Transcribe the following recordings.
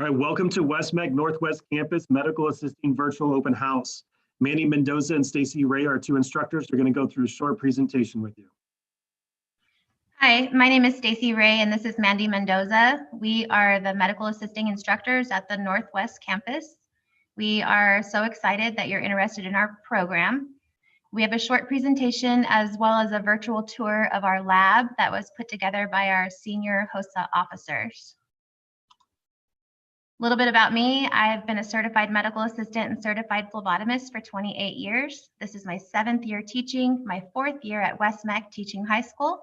All right, welcome to West-MEC Northwest Campus Medical Assisting Virtual Open House. Mandy Mendoza and Stacy Ray, our two instructors, are going to go through a short presentation with you. Hi, my name is Stacy Ray and this is Mandy Mendoza. We are the medical assisting instructors at the Northwest Campus. We are so excited that you're interested in our program. We have a short presentation as well as a virtual tour of our lab that was put together by our senior HOSA officers. A little bit about me. I've been a certified medical assistant and certified phlebotomist for 28 years. This is my 7th year teaching, my 4th year at West-MEC teaching high school.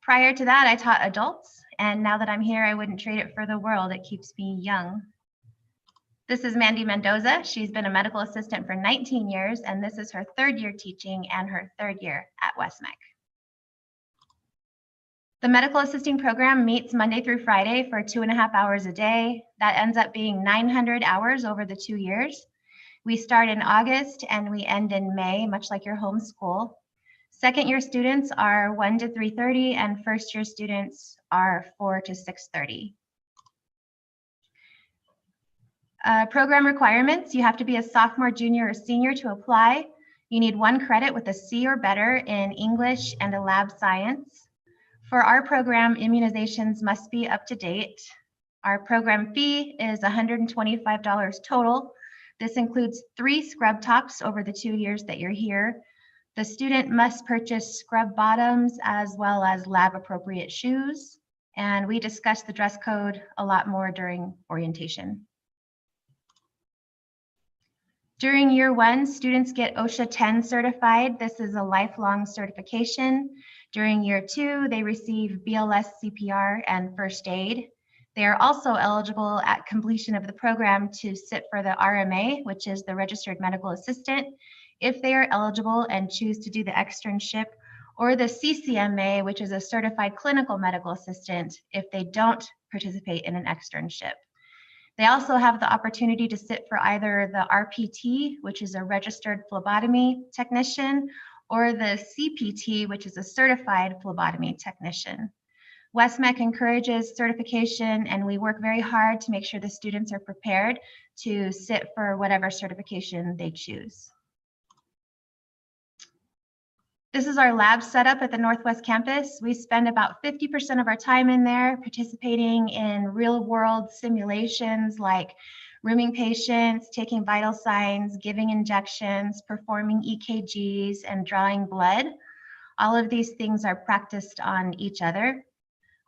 Prior to that, I taught adults, and now that I'm here, I wouldn't trade it for the world. It keeps me young. This is Mandy Mendoza. She's been a medical assistant for 19 years, and this is her 3rd year teaching and her 3rd year at West-MEC. The medical assisting program meets Monday through Friday for 2.5 hours a day. That ends up being 900 hours over the 2 years. We start in August and we end in May, much like your home school. Second year students are 1 to 3:30 and first year students are 4 to 6:30. Program requirements: you have to be a sophomore, junior, or senior to apply. You need 1 credit with a C or better in English and a lab science. For our program, immunizations must be up to date. Our program fee is $125 total. This includes 3 scrub tops over the 2 years that you're here. The student must purchase scrub bottoms as well as lab appropriate shoes. And we discussed the dress code a lot more during orientation. During year 1, students get OSHA 10 certified. This is a lifelong certification. During year 2, they receive BLS CPR and first aid. They are also eligible at completion of the program to sit for the RMA, which is the Registered Medical Assistant, if they are eligible and choose to do the externship, or the CCMA, which is a Certified Clinical Medical Assistant, if they don't participate in an externship. They also have the opportunity to sit for either the RPT, which is a Registered Phlebotomy Technician, or the CPT, which is a Certified Phlebotomy Technician. West-MEC encourages certification, and we work very hard to make sure the students are prepared to sit for whatever certification they choose. This is our lab setup at the Northwest Campus. We spend about 50% of our time in there participating in real-world simulations like rooming patients, taking vital signs, giving injections, performing EKGs, and drawing blood. All of these things are practiced on each other.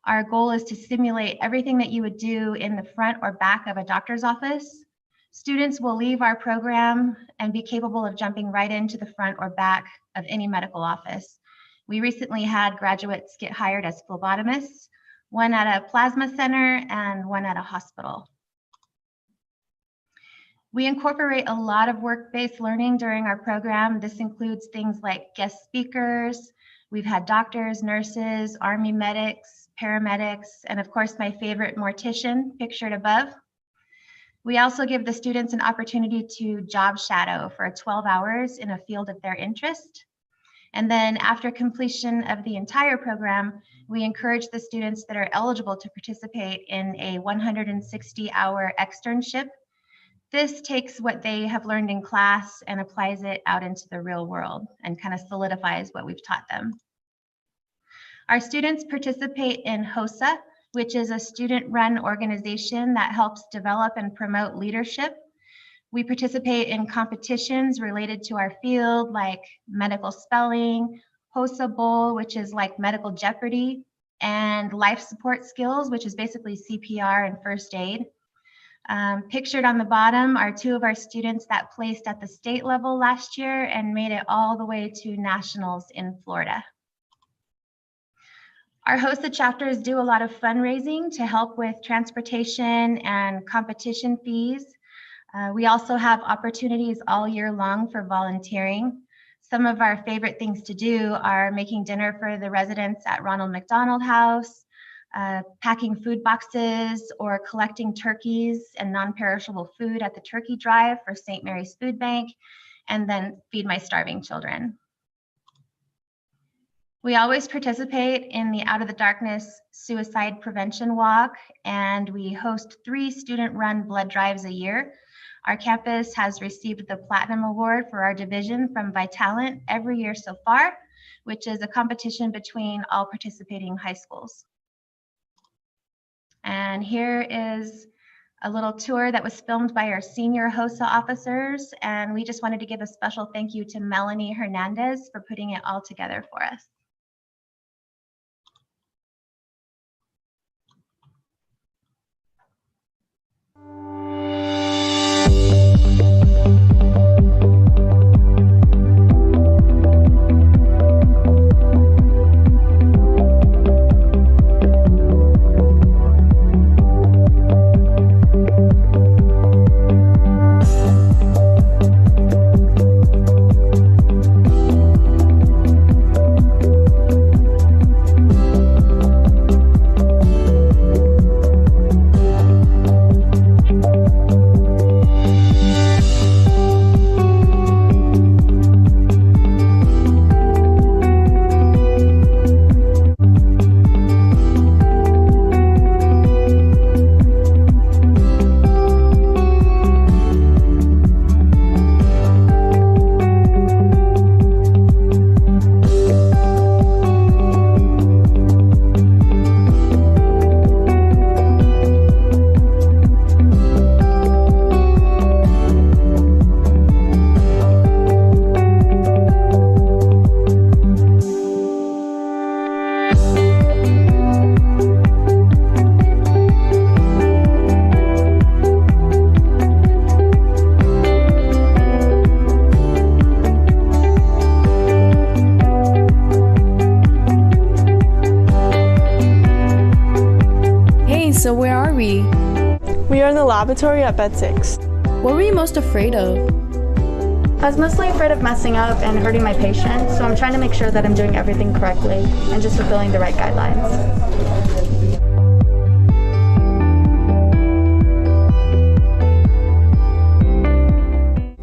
Our goal is to simulate everything that you would do in the front or back of a doctor's office. Students will leave our program and be capable of jumping right into the front or back of any medical office. We recently had graduates get hired as phlebotomists, one at a plasma center and one at a hospital. We incorporate a lot of work-based learning during our program. This includes things like guest speakers. We've had doctors, nurses, Army medics, paramedics, and of course my favorite mortician pictured above. We also give the students an opportunity to job shadow for 12 hours in a field of their interest. And then after completion of the entire program, we encourage the students that are eligible to participate in a 160-hour externship. This takes what they have learned in class and applies it out into the real world and kind of solidifies what we've taught them. Our students participate in HOSA, which is a student-run organization that helps develop and promote leadership. We participate in competitions related to our field, like medical spelling, HOSA Bowl, which is like medical Jeopardy, and life support skills, which is basically CPR and first aid. Pictured on the bottom are 2 of our students that placed at the state level last year and made it all the way to nationals in Florida. Our HOSA chapters do a lot of fundraising to help with transportation and competition fees. We also have opportunities all year long for volunteering. Some of our favorite things to do are making dinner for the residents at Ronald McDonald House, packing food boxes, or collecting turkeys and non-perishable food at the turkey drive for St. Mary's Food Bank, and then Feed My Starving Children. We always participate in the Out of the Darkness Suicide Prevention Walk, and we host 3 student-run blood drives a year. Our campus has received the Platinum Award for our division from Vitalent every year so far, which is a competition between all participating high schools. And here is a little tour that was filmed by our senior HOSA officers, and we just wanted to give a special thank you to Melanie Hernandez for putting it all together for us. So where are we? We are in the laboratory at Bed 6. What were you most afraid of? I was mostly afraid of messing up and hurting my patient, so I'm trying to make sure that I'm doing everything correctly and just fulfilling the right guidelines.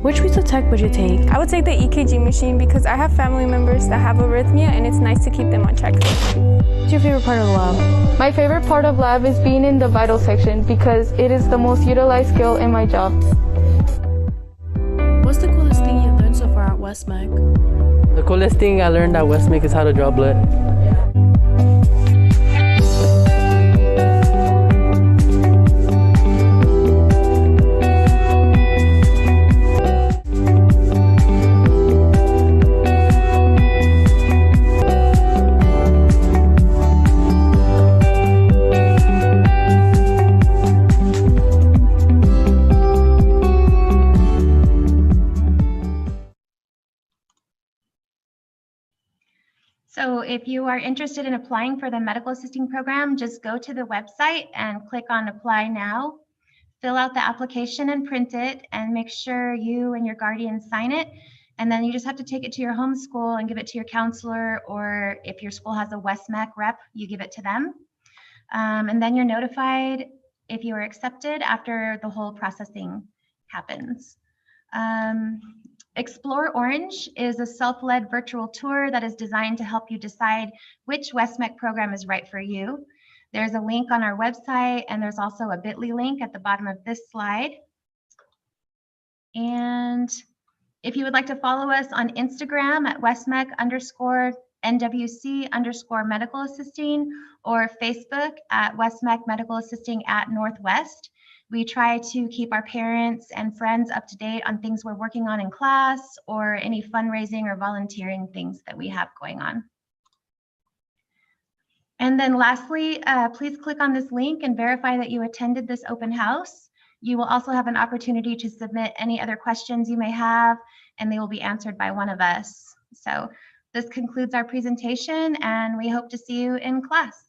Which piece of tech would you take? I would take the EKG machine because I have family members that have arrhythmia and it's nice to keep them on check. What's your favorite part of the lab? My favorite part of lab is being in the vital section because it is the most utilized skill in my job. What's the coolest thing you've learned so far at West-MEC? The coolest thing I learned at West-MEC is how to draw blood. So if you are interested in applying for the medical assisting program, just go to the website and click on Apply Now. Fill out the application and print it, and make sure you and your guardian sign it. And then you just have to take it to your home school and give it to your counselor, or if your school has a West-MEC rep, you give it to them. And then you're notified if you are accepted after the whole processing happens. Explore Orange is a self-led virtual tour that is designed to help you decide which West-MEC program is right for you. There's a link on our website, and there's also a bit.ly link at the bottom of this slide. And if you would like to follow us on Instagram at West-MEC_NWC_medical assisting, or Facebook at West-MEC medical assisting at Northwest. We try to keep our parents and friends up to date on things we're working on in class, or any fundraising or volunteering things that we have going on. And then lastly, please click on this link and verify that you attended this open house. You will also have an opportunity to submit any other questions you may have, and they will be answered by one of us. So this concludes our presentation, and we hope to see you in class.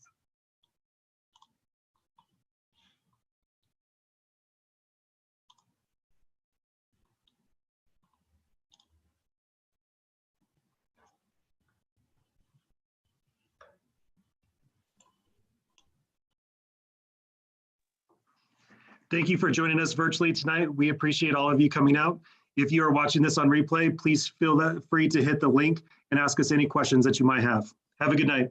Thank you for joining us virtually tonight. We appreciate all of you coming out. If you are watching this on replay, please feel free to hit the link and ask us any questions that you might have. Have a good night.